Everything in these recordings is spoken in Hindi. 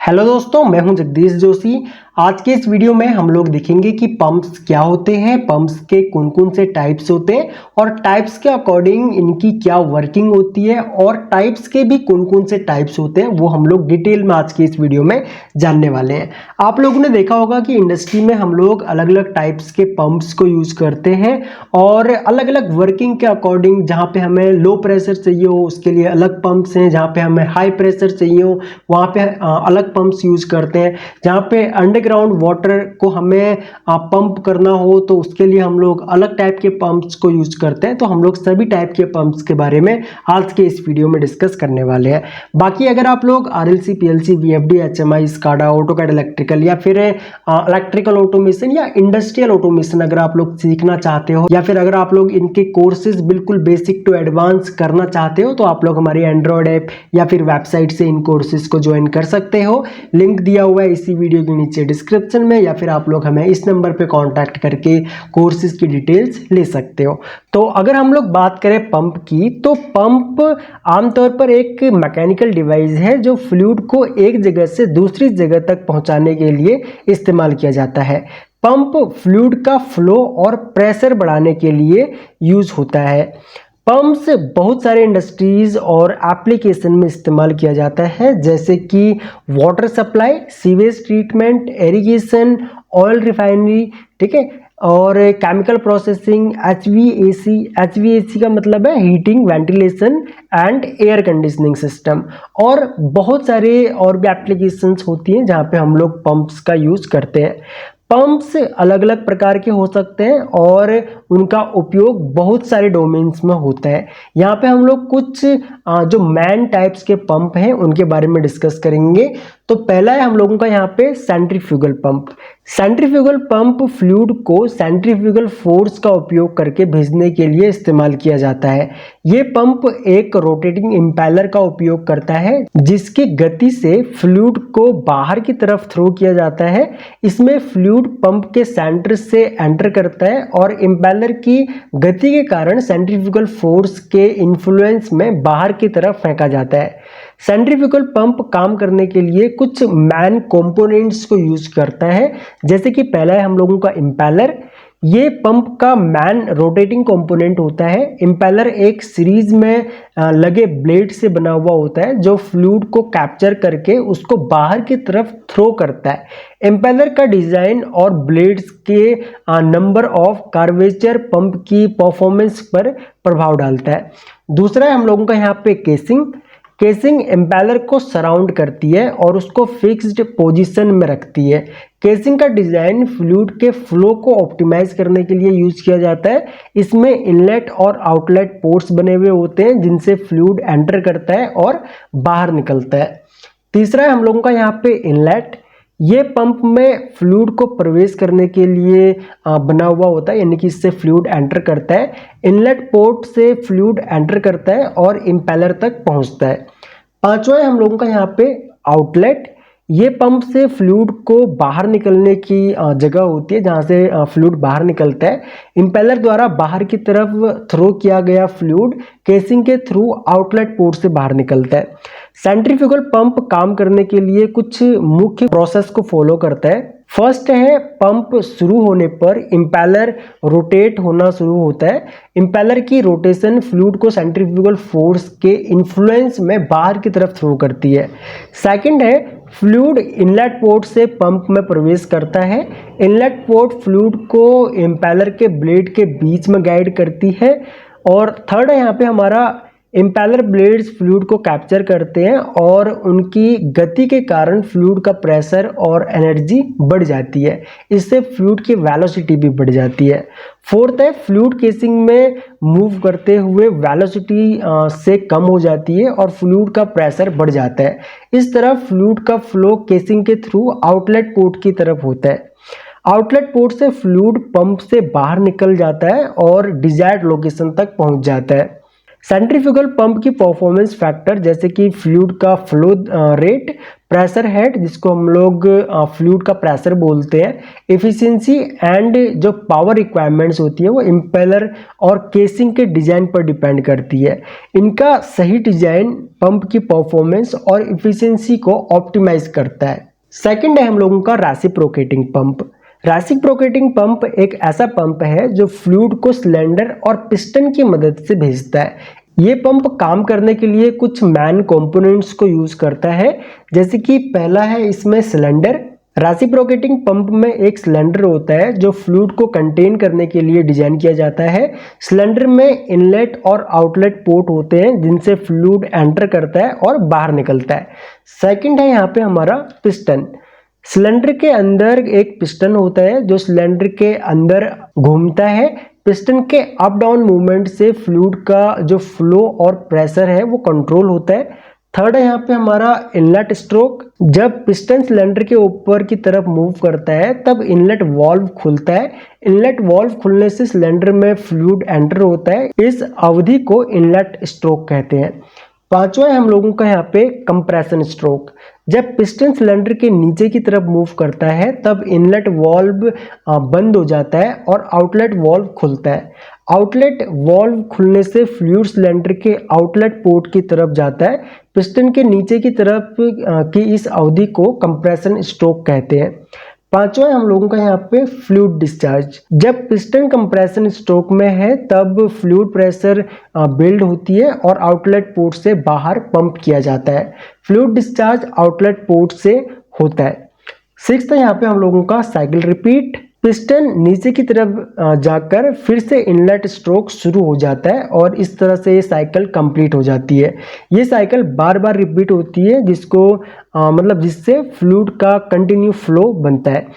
हेलो दोस्तों, मैं हूं जगदीश जोशी। आज के इस वीडियो में हम लोग देखेंगे कि पंप्स क्या होते हैं, पंप्स के कौन कौन से टाइप्स होते हैं और टाइप्स के अकॉर्डिंग इनकी क्या वर्किंग होती है और टाइप्स के भी कौन कौन से टाइप्स होते हैं वो हम लोग डिटेल में आज के इस वीडियो में जानने वाले हैं। आप लोगों ने देखा होगा कि इंडस्ट्री में हम लोग अलग अलग टाइप्स के पंप्स को यूज करते हैं और अलग अलग वर्किंग के अकॉर्डिंग, जहाँ पे हमें लो प्रेशर चाहिए हो उसके लिए अलग पंप्स हैं, जहाँ पे हमें हाई प्रेशर चाहिए हो वहाँ पे अलग पंप्स यूज करते हैं, जहाँ पे अंडरग्राउंड वाटर को हमें पंप करना हो तो उसके लिए हम लोग अलग टाइप के पंप्स को यूज करते हैं। तो हम लोग सभी टाइप के पंप्स के बारे में आज के इस वीडियो में डिस्कस करने वाले हैं। बाकी अगर आप लोग RLC, PLC, VFD, HMI, SCADA, AutoCAD electrical या फिर इलेक्ट्रिकल ऑटोमेशन या इंडस्ट्रियल ऑटोमेशन अगर आप लोग सीखना चाहते हो या फिर अगर आप लोग इनके कोर्सेज बिल्कुल बेसिक टू एडवांस करना चाहते हो तो आप लोग हमारी एंड्रॉयड ऐप या फिर वेबसाइट से इन कोर्सेज को ज्वाइन कर सकते हो। लिंक दिया हुआ है इसी वीडियो के नीचे डिस्क्रिप्शन में, या फिर आप लोग हमें इस नंबर पे कांटेक्ट करके कोर्सेज की डिटेल्स ले सकते हो। तो अगर हम लोग बात करें पंप की, तो पंप आमतौर पर एक मैकेनिकल डिवाइस है जो फ्लूइड को एक जगह से दूसरी जगह तक पहुंचाने के लिए इस्तेमाल किया जाता है। पंप फ्लूइड का फ्लो और प्रेशर बढ़ाने के लिए यूज होता है। पंप्स बहुत सारे इंडस्ट्रीज और एप्लीकेशन में इस्तेमाल किया जाता है, जैसे कि water supply, sewage treatment, irrigation, oil refinery, ठीक है, और केमिकल प्रोसेसिंग, एचवीएसी का मतलब है heating, ventilation and air conditioning system, और बहुत सारे और भी एप्लीकेशंस होती हैं जहाँ पे हम लोग पंप्स का यूज करते हैं। पंप्स अलग अलग प्रकार के हो सकते हैं और उनका उपयोग बहुत सारे डोमेन्स में होता है। यहाँ पे हम लोग कुछ जो मैन टाइप्स के पंप हैं उनके बारे में डिस्कस करेंगे। तो पहला है हम लोगों का यहाँ पे centrifugal pump. Centrifugal pump fluid को सेंट्रीफ्यूगल फोर्स का उपयोग करके भेजने के लिए इस्तेमाल किया जाता है। ये पंप एक रोटेटिंग इंपेलर का उपयोग करता है जिसकी गति से फ्लूइड को बाहर की तरफ थ्रो किया जाता है। इसमें फ्लूइड पंप के सेंटर से एंटर करता है और इंपेलर की गति के कारण सेंट्रीफ्यूगल फोर्स के इन्फ्लुएंस में बाहर की तरफ फेंका जाता है। सेंट्रीफ्यूगल पंप काम करने के लिए कुछ मैन कंपोनेंट्स को यूज करता है, जैसे कि पहला है हम लोगों का इंपेलर। ये पंप का मैन रोटेटिंग कंपोनेंट होता है। इंपेलर एक सीरीज में लगे ब्लेड से बना हुआ होता है जो फ्लूइड को कैप्चर करके उसको बाहर की तरफ थ्रो करता है। इंपेलर का डिजाइन और ब्लेड्स के नंबर ऑफ कर्वेचर पंप की परफॉर्मेंस पर प्रभाव डालता है। दूसरा है हम लोगों का यहाँ पे केसिंग। केसिंग इंपेलर को सराउंड करती है और उसको फिक्स्ड पोजीशन में रखती है। केसिंग का डिजाइन फ्लूइड के फ्लो को ऑप्टिमाइज करने के लिए यूज किया जाता है। इसमें इनलेट और आउटलेट पोर्ट्स बने हुए होते हैं जिनसे फ्लूइड एंटर करता है और बाहर निकलता है। तीसरा है हम लोगों का यहाँ पे इनलेट। ये पंप में फ्लूइड को प्रवेश करने के लिए बना हुआ होता है, यानी कि इससे फ्लूइड एंटर करता है। इनलेट पोर्ट से फ्लूइड एंटर करता है और इंपेलर तक पहुंचता है। पांचवा है हम लोगों का यहाँ पे आउटलेट। ये पंप से फ्लूइड को बाहर निकलने की जगह होती है जहाँ से फ्लूइड बाहर निकलता है। इंपेलर द्वारा बाहर की तरफ थ्रो किया गया फ्लूइड केसिंग के थ्रू आउटलेट पोर्ट से बाहर निकलता है। सेंट्रीफ्यूगल पंप काम करने के लिए कुछ मुख्य प्रोसेस को फॉलो करता है। फर्स्ट है, पंप शुरू होने पर इंपेलर रोटेट होना शुरू होता है। इंपेलर की रोटेशन फ्लूइड को सेंट्रीफ्यूगल फोर्स के इन्फ्लुएंस में बाहर की तरफ थ्रो करती है। सेकंड है, फ्लूइड इनलेट पोर्ट से पंप में प्रवेश करता है। इनलेट पोर्ट फ्लूइड को इंपेलर के ब्लेड के बीच में गाइड करती है। और थर्ड है यहाँ पे हमारा, इंपेलर ब्लेड्स फ्लूइड को कैप्चर करते हैं और उनकी गति के कारण फ्लूइड का प्रेशर और एनर्जी बढ़ जाती है। इससे फ्लूइड की वेलोसिटी भी बढ़ जाती है। फोर्थ है, फ्लूइड केसिंग में मूव करते हुए वेलोसिटी से कम हो जाती है और फ्लूइड का प्रेशर बढ़ जाता है। इस तरह फ्लूइड का फ्लो केसिंग के थ्रू आउटलेट पोर्ट की तरफ होता है। आउटलेट पोर्ट से फ्लूइड पंप से बाहर निकल जाता है और डिजायर्ड लोकेशन तक पहुंच जाता है। सेंट्रीफ्यूगल पंप की परफॉर्मेंस फैक्टर जैसे कि फ्लूइड का फ्लो रेट, प्रेशर हेड जिसको हम लोग फ्लूइड का प्रेशर बोलते हैं, एफिशिएंसी एंड जो पावर रिक्वायरमेंट्स होती है वो इम्पेलर और केसिंग के डिजाइन पर डिपेंड करती है। इनका सही डिजाइन पंप की परफॉर्मेंस और एफिशिएंसी को ऑप्टिमाइज करता है। सेकंड है हम लोगों का रेसिप्रोकेटिंग पंप। रेसिप्रोकेटिंग पंप एक ऐसा पंप है जो फ्लूइड को सिलेंडर और पिस्टन की मदद से भेजता है। ये पंप काम करने के लिए कुछ मेन कंपोनेंट्स को यूज करता है, जैसे कि पहला है इसमें सिलेंडर। रेसिप्रोकेटिंग पंप में एक सिलेंडर होता है जो फ्लूइड को कंटेन करने के लिए डिजाइन किया जाता है। सिलेंडर में इनलेट और आउटलेट पोर्ट होते हैं जिनसे फ्लूइड एंटर करता है और बाहर निकलता है। सेकंड है यहाँ पे हमारा पिस्टन। सिलेंडर के अंदर एक पिस्टन होता है जो सिलेंडर के अंदर घूमता है। पिस्टन के अप डाउन मूवमेंट से फ्लूइड का जो फ्लो और प्रेशर है वो कंट्रोल होता है। थर्ड है यहाँ पे हमारा इनलेट स्ट्रोक। जब पिस्टन सिलेंडर के ऊपर की तरफ मूव करता है तब इनलेट वाल्व खुलता है। इनलेट वाल्व खुलने से सिलेंडर में फ्लूइड एंटर होता है। इस अवधि को इनलेट स्ट्रोक कहते हैं। पांचवा है हम लोगों का यहाँ पे कंप्रेशन स्ट्रोक। जब पिस्टन सिलेंडर के नीचे की तरफ मूव करता है तब इनलेट वाल्व बंद हो जाता है और आउटलेट वाल्व खुलता है। आउटलेट वाल्व खुलने से फ्लूइड सिलेंडर के आउटलेट पोर्ट की तरफ जाता है। पिस्टन के नीचे की तरफ की इस अवधि को कंप्रेशन स्ट्रोक कहते हैं। पांचवा हम लोगों का यहाँ पे फ्लूइड डिस्चार्ज। जब पिस्टन कंप्रेशन स्ट्रोक में है तब फ्लूइड प्रेशर बिल्ड होती है और आउटलेट पोर्ट से बाहर पंप किया जाता है। फ्लूइड डिस्चार्ज आउटलेट पोर्ट से होता है। सिक्स्थ है यहाँ पे हम लोगों का साइकिल रिपीट। पिस्टन नीचे की तरफ जाकर फिर से इनलेट स्ट्रोक शुरू हो जाता है और इस तरह से ये साइकिल कंप्लीट हो जाती है। ये साइकिल बार बार रिपीट होती है जिससे फ्लूइड का कंटिन्यू फ्लो बनता है।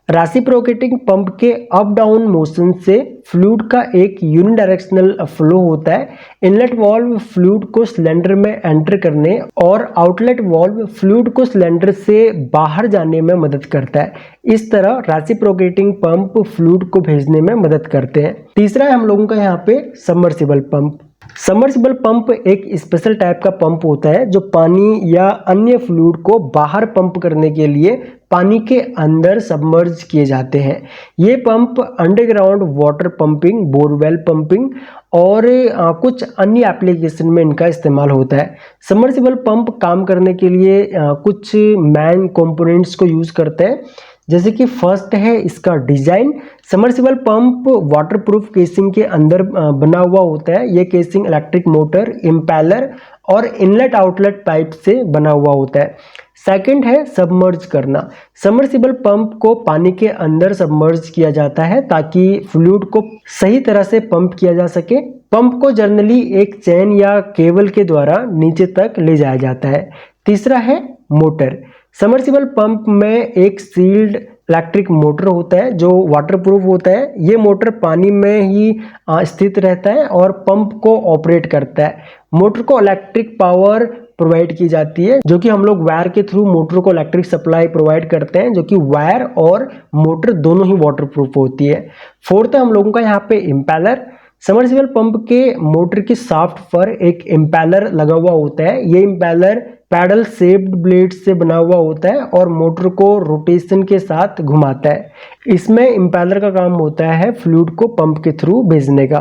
रेसिप्रोकेटिंग पंप के अप डाउन मोशन से फ्लूइड का एक यूनिडायरेक्शनल फ्लो होता है। इनलेट वाल्व फ्लूइड को सिलेंडर में एंटर करने और आउटलेट वाल्व फ्लूइड को सिलेंडर से बाहर जाने में मदद करता है। इस तरह रेसिप्रोकेटिंग पंप फ्लूइड को भेजने में मदद करते हैं। तीसरा है हम लोगों का यहाँ पे सबमर्सिबल पंप। सबमर्सिबल पंप एक स्पेशल टाइप का पंप होता है जो पानी या अन्य फ्लूइड को बाहर पंप करने के लिए पानी के अंदर सबमर्ज किए जाते हैं। ये pump underground water pumping, borewell pumping और कुछ अन्य एप्लीकेशन में इनका इस्तेमाल होता है। सबमर्सिबल पंप काम करने के लिए कुछ मेन कंपोनेंट्स को यूज करते हैं, जैसे कि फर्स्ट है इसका design. Submersible pump waterproof casing के अंदर बना हुआ होता है। ये केसिंग इलेक्ट्रिक मोटर, इम्पेलर और इनलेट आउटलेट पाइप से बना हुआ होता है। सेकंड है सबमर्ज करना। सबमर्सिबल पंप को पानी के अंदर सबमर्ज किया जाता है ताकि फ्लूइड को सही तरह से पंप किया जा सके। पंप को जनरली एक चेन या केबल के द्वारा नीचे तक ले जाया जाता है। तीसरा है मोटर। सबमर्सिबल पंप में एक सील्ड इलेक्ट्रिक मोटर होता है जो वाटरप्रूफ होता है। ये मोटर पानी में ही स्थित रहता है और पंप को ऑपरेट करता है। मोटर को इलेक्ट्रिक पावर प्रोवाइड की जाती है, जो कि हम लोग वायर के थ्रू मोटर को इलेक्ट्रिक सप्लाई प्रोवाइड करते हैं, जो कि वायर और मोटर दोनों ही वाटरप्रूफ होती है। फोर्थ है हम लोगों का यहाँ पे इम्पेलर। सबमर्सिबल पंप के मोटर के शाफ्ट पर एक इम्पेलर लगा हुआ होता है। ये इम्पेलर पैडल शेप्ड ब्लेड से बना हुआ होता है और मोटर को रोटेशन के साथ घुमाता है। इसमें इम्पेलर का काम होता है फ्लूइड को पंप के थ्रू भेजने का।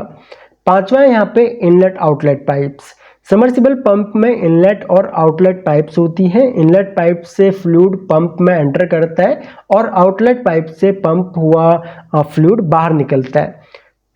पांचवा है यहाँ पे inlet outlet pipes. Submersible pump में इनलेट और आउटलेट पाइप्स होती हैं। इनलेट पाइप से फ्लूइड पंप में एंटर करता है और आउटलेट पाइप से पंप हुआ फ्लूइड बाहर निकलता है।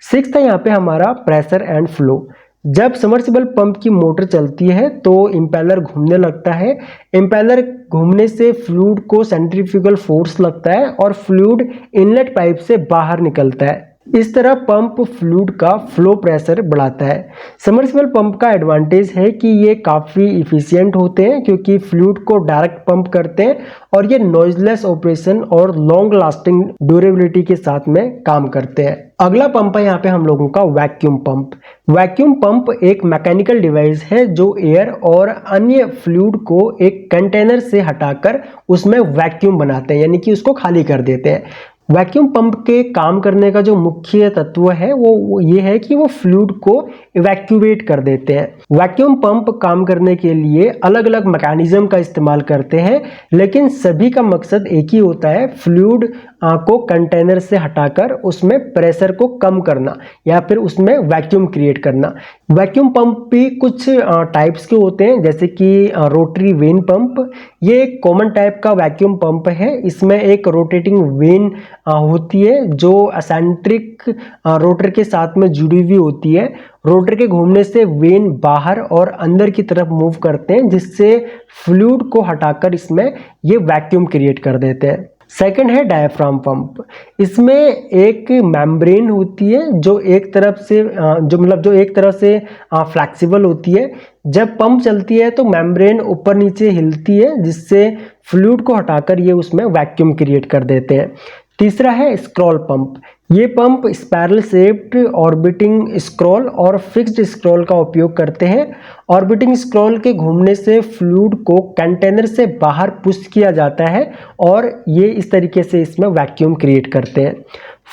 सिक्स्थ है यहाँ पे हमारा प्रेशर एंड फ्लो। जब सबमर्सिबल पंप की मोटर चलती है तो इम्पेलर घूमने लगता है। इम्पेलर घूमने से फ्लूइड को सेंट्रीफ्यूगल फोर्स लगता है और फ्लूइड इनलेट पाइप से बाहर निकलता है। इस तरह पंप फ्लूइड का फ्लो प्रेशर बढ़ाता है। सबमर्सिबल पंप का एडवांटेज है कि ये काफ़ी इफिशियंट होते हैं क्योंकि फ्लूइड को डायरेक्ट पंप करते हैं और ये नॉइजलेस ऑपरेशन और लॉन्ग लास्टिंग ड्यूरेबिलिटी के साथ में काम करते हैं। अगला पंप है यहाँ पे हम लोगों का वैक्यूम पंप। वैक्यूम पंप एक मैकेनिकल डिवाइस है जो एयर और अन्य फ्लूइड को एक कंटेनर से हटाकर उसमें वैक्यूम बनाते हैं, यानी कि उसको खाली कर देते हैं। वैक्यूम पंप के काम करने का जो मुख्य तत्व है वो ये है कि वो फ्लूइड को इवैक्यूएट कर देते हैं। वैक्यूम पंप काम करने के लिए अलग अलग मैकेनिज्म का इस्तेमाल करते हैं, लेकिन सभी का मकसद एक ही होता है, फ्लूइड को कंटेनर से हटाकर उसमें प्रेशर को कम करना या फिर उसमें वैक्यूम क्रिएट करना। वैक्यूम पंप भी कुछ टाइप्स के होते हैं, जैसे कि रोटरी वेन पंप। ये एक कॉमन टाइप का वैक्यूम पंप है। इसमें एक रोटेटिंग वेन होती है जो एसेंट्रिक रोटर के साथ में जुड़ी हुई होती है। रोटर के घूमने से वेन बाहर और अंदर की तरफ मूव करते हैं, जिससे फ्लूइड को हटाकर इसमें ये वैक्यूम क्रिएट कर देते हैं। सेकंड है डायफ्राम पंप। इसमें एक मेम्ब्रेन होती है जो एक तरफ से फ्लेक्सिबल होती है। जब पंप चलती है तो मेम्ब्रेन ऊपर नीचे हिलती है, जिससे फ्लूइड को हटाकर ये उसमें वैक्यूम क्रिएट कर देते हैं। तीसरा है स्क्रॉल पंप। ये pump spiral shaped orbiting scroll और फिक्स्ड स्क्रॉल का उपयोग करते हैं। ऑर्बिटिंग स्क्रॉल के घूमने से फ्लूइड को कंटेनर से बाहर पुश किया जाता है और ये इस तरीके से इसमें वैक्यूम क्रिएट करते हैं।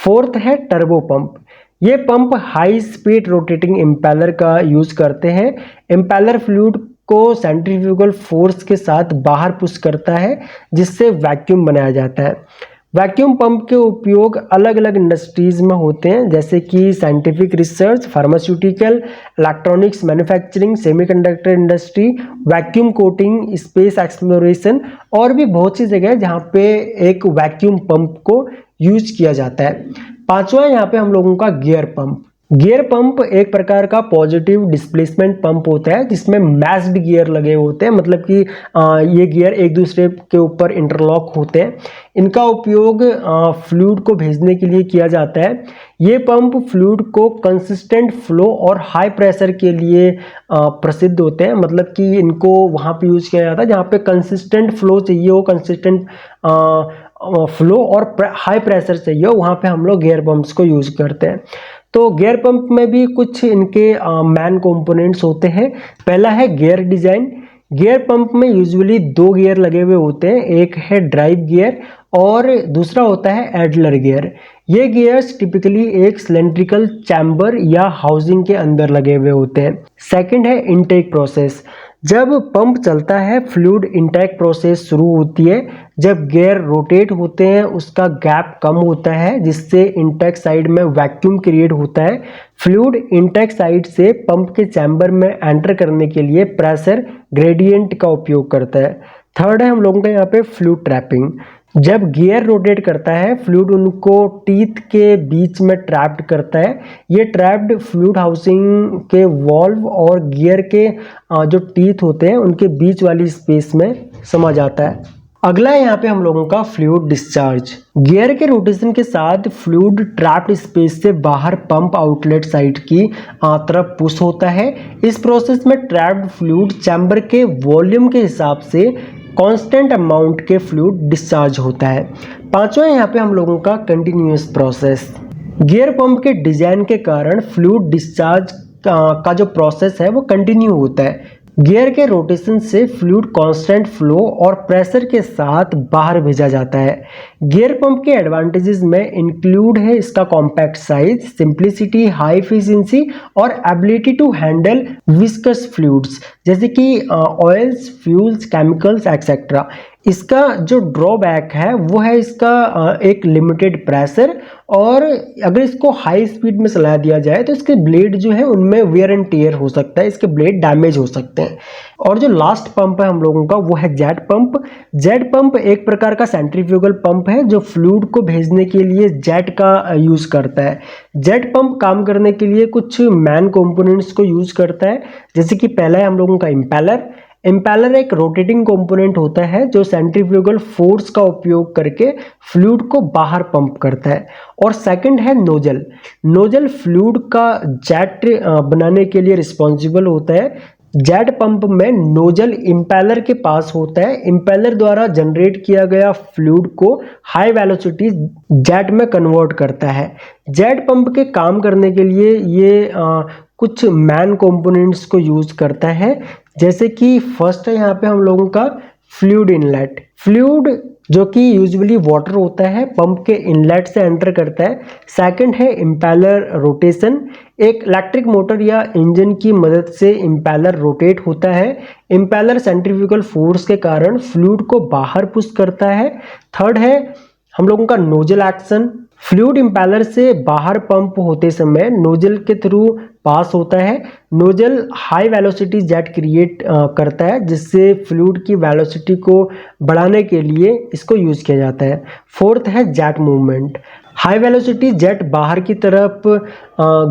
फोर्थ है टर्बो पंप। ये pump high speed rotating impeller का यूज करते हैं। इम्पेलर फ्लूइड को सेंट्रीफ्यूगल फोर्स के साथ बाहर पुश करता है, जिससे वैक्यूम बनाया जाता है। वैक्यूम पंप के उपयोग अलग अलग इंडस्ट्रीज में होते हैं, जैसे कि scientific research, pharmaceutical, electronics manufacturing, semiconductor industry, vacuum coating, space exploration और भी बहुत सी जगह जहाँ पे एक वैक्यूम पंप को यूज किया जाता है। पांचवा यहाँ पे हम लोगों का गियर पंप। गियर पंप एक प्रकार का पॉजिटिव डिस्प्लेसमेंट पंप होता है, जिसमें मैच्ड गियर लगे होते हैं, मतलब कि ये गियर एक दूसरे के ऊपर इंटरलॉक होते हैं। इनका उपयोग फ्लूइड को भेजने के लिए किया जाता है। ये पंप फ्लूइड को कंसिस्टेंट फ्लो और हाई प्रेशर के लिए प्रसिद्ध होते हैं, मतलब कि इनको वहाँ पे यूज किया जाता है जहाँ पे कंसिस्टेंट फ्लो चाहिए हो, कंसिस्टेंट फ्लो और हाई प्रेशर चाहिए हो, वहाँ पे हम लोग गियर पंप्स को यूज करते हैं। तो गियर पंप में भी कुछ इनके मैन कंपोनेंट्स होते हैं। पहला है गियर डिजाइन। गियर पंप में यूजुअली दो गियर लगे हुए होते हैं, एक है ड्राइव गियर और दूसरा होता है एडलर गियर। ये गियर्स टिपिकली एक सिलेंड्रिकल चैम्बर या हाउसिंग के अंदर लगे हुए होते हैं। सेकंड है इनटेक प्रोसेस। जब पंप चलता है फ्लूइड इनटेक प्रोसेस शुरू होती है। जब गियर रोटेट होते हैं उसका गैप कम होता है, जिससे इनटेक साइड में वैक्यूम क्रिएट होता है। फ्लूइड इनटेक साइड से पंप के चैम्बर में एंटर करने के लिए प्रेशर ग्रेडियंट का उपयोग करता है। थर्ड है हम लोगों का यहाँ पे फ्लूइड ट्रैपिंग। जब गियर रोटेट करता है फ्लूइड उनको टीथ के बीच में ट्रैप्ड करता है। ये ट्रैप्ड फ्लूइड हाउसिंग के वॉल्व और गियर के जो टीथ होते हैं उनके बीच वाली स्पेस में समा जाता है। अगला है यहाँ पे हम लोगों का फ्लूइड डिस्चार्ज। गियर के रोटेशन के साथ फ्लूइड ट्रैप्ड स्पेस से बाहर पंप आउटलेट साइड की तरफ पुश होता है। इस प्रोसेस में ट्रैप्ड फ्लूइड चैम्बर के वॉल्यूम के हिसाब से कांस्टेंट अमाउंट के फ्लूइड डिस्चार्ज होता है। पांचवा यहाँ पे हम लोगों का कंटिन्यूअस प्रोसेस। गियर पंप के डिजाइन के कारण फ्लूइड डिस्चार्ज का जो प्रोसेस है वो कंटिन्यू होता है। गियर के रोटेशन से फ्लूइड कांस्टेंट फ्लो और प्रेशर के साथ बाहर भेजा जाता है। गियर पंप के एडवांटेजेस में इंक्लूड है इसका compact size, simplicity, high efficiency और ability to handle viscous fluids जैसे कि ऑयल्स, फ्यूल्स, केमिकल्स एक्सेट्रा। इसका जो ड्रॉबैक है वो है इसका एक लिमिटेड प्रेशर, और अगर इसको हाई स्पीड में चला दिया जाए तो इसके ब्लेड जो है उनमें वेयर एंड टेयर हो सकता है, इसके ब्लेड डैमेज हो सकते हैं। और जो लास्ट पंप है हम लोगों का वो है जेट पंप। जेट पंप एक प्रकार का सेंट्रीफ्यूगल पंप है जो फ्लूइड को भेजने के लिए जेट का यूज करता है। जेट पंप काम करने के लिए कुछ मैन कंपोनेंट्स को यूज करता है, जैसे कि पहला है हम लोगों का इम्पेलर। इम्पेलर एक रोटेटिंग कंपोनेंट होता है जो सेंट्रीफ्यूगल फोर्स का उपयोग करके फ्लूइड को बाहर पंप करता है। और सेकंड है नोजल। नोजल फ्लूइड का जेट बनाने के लिए रिस्पॉन्सिबल होता है। जेट पंप में नोजल इम्पेलर के पास होता है। इम्पेलर द्वारा जनरेट किया गया फ्लूइड को हाई वेलोसिटी जेट में कन्वर्ट करता है। जेट पंप के काम करने के लिए ये कुछ मैन कंपोनेंट्स को यूज करता है, जैसे कि फर्स्ट है यहाँ पे हम लोगों का फ्लूइड इनलेट। फ्लूइड जो कि यूजुअली वाटर होता है पंप के इनलेट से एंटर करता है। सेकंड है इम्पेलर रोटेशन, एक इलेक्ट्रिक मोटर या इंजन की मदद से इम्पेलर रोटेट होता है। इम्पेलर सेंट्रीफ्यूगल फोर्स के कारण फ्लूइड को बाहर पुश करता है। थर्ड है हम लोगों का नोजल एक्शन, फ्लूइड इम्पेलर से बाहर पंप होते समय नोजल के थ्रू पास होता है। Nozzle high velocity jet create करता है जिससे फ्लूइड की वेलोसिटी को बढ़ाने के लिए इसको यूज किया जाता है। फोर्थ है jet movement, high velocity jet बाहर की तरफ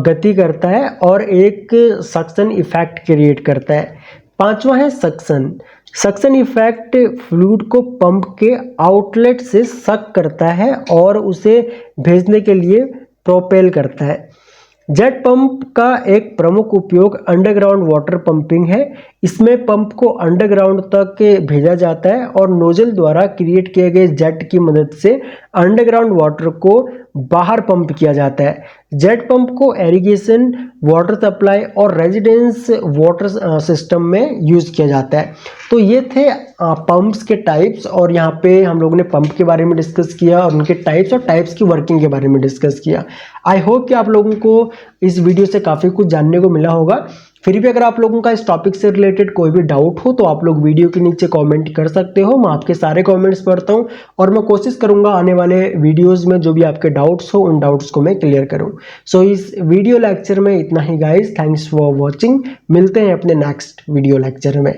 गति करता है और एक सक्शन इफेक्ट क्रिएट करता है। पांचवा है सक्शन, सक्शन इफेक्ट फ्लूइड को पंप के आउटलेट से सक करता है और उसे भेजने के लिए प्रोपेल करता है। जेट पंप का एक प्रमुख उपयोग अंडरग्राउंड वाटर पंपिंग है। इसमें पंप को अंडरग्राउंड तक भेजा जाता है और नोजल द्वारा क्रिएट किए गए जेट की मदद से अंडरग्राउंड वाटर को बाहर पंप किया जाता है। जेट पंप को इरिगेशन, वाटर सप्लाई और रेजिडेंस वाटर सिस्टम में यूज किया जाता है। तो ये थे पंप्स के टाइप्स और यहाँ पे हम लोगों ने पंप के बारे में डिस्कस किया और उनके टाइप्स और टाइप्स की वर्किंग के बारे में डिस्कस किया। आई होप कि आप लोगों को इस वीडियो से काफ़ी कुछ जानने को मिला होगा। फिर भी अगर आप लोगों का इस टॉपिक से रिलेटेड कोई भी डाउट हो तो आप लोग वीडियो के नीचे कमेंट कर सकते हो। मैं आपके सारे कमेंट्स पढ़ता हूं और मैं कोशिश करूंगा आने वाले वीडियोस में जो भी आपके डाउट्स हो उन डाउट्स को मैं क्लियर करूं। सो इस वीडियो लेक्चर में इतना ही गाइस, थैंक्स फॉर वॉचिंग। मिलते हैं अपने नेक्स्ट वीडियो लेक्चर में।